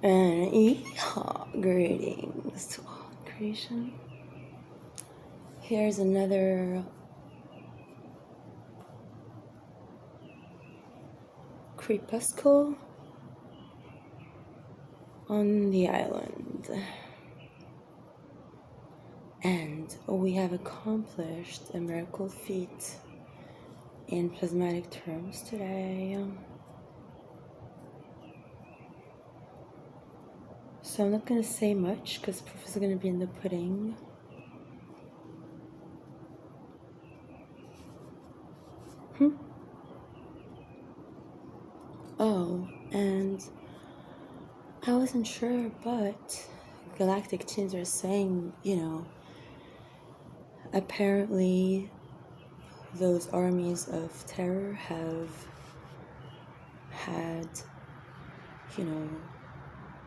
And greetings to all creation. Here's another crepuscle on the island. And we have accomplished a miracle feat in plasmatic terms today. So I'm not going to say much because proof is going to be in the pudding. Oh, and I wasn't sure, but galactic teams are saying, apparently those armies of terror have had,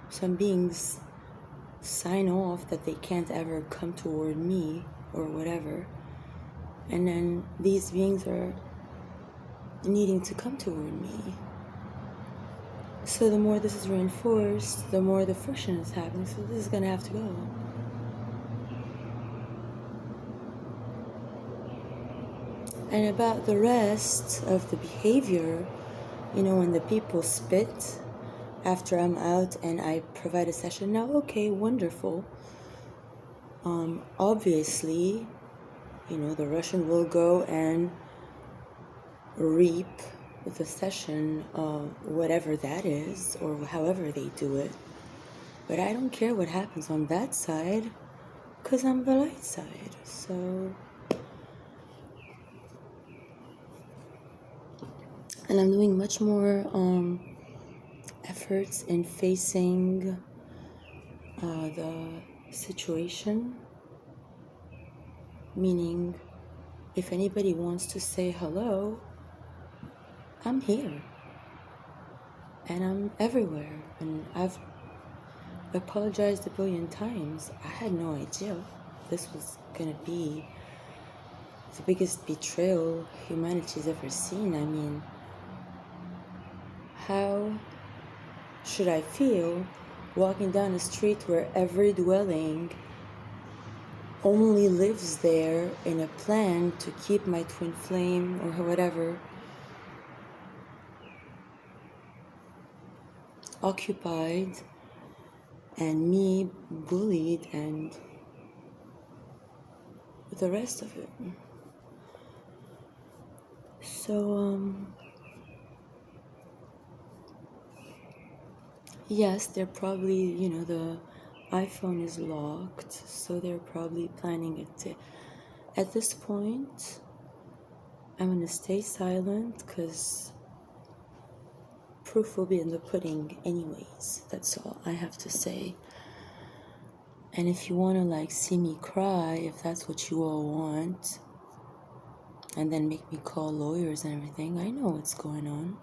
some beings sign off that they can't ever come toward me or whatever. And then these beings are needing to come toward me. So the more this is reinforced, the more the friction is happening. So this is going to have to go. And about the rest of the behavior, when the people spit after I'm out and I provide a session, now, okay, wonderful. Obviously, the Russian will go and reap the session, whatever that is, or however they do it. But I don't care what happens on that side, because I'm the light side. So, and I'm doing much more efforts in facing the situation, meaning if anybody wants to say hello, I'm here and I'm everywhere, and I've apologized a billion times. I had no idea this was gonna be the biggest betrayal humanity's ever seen. I mean, how should I feel walking down a street where every dwelling only lives there in a plan to keep my twin flame or whatever occupied, and me bullied, and the rest of it? So, yes, they're probably, the iPhone is locked, so they're probably planning it. At this point, I'm going to stay silent because proof will be in the pudding anyways. That's all I have to say. And if you want to see me cry, if that's what you all want, and then make me call lawyers and everything, I know what's going on.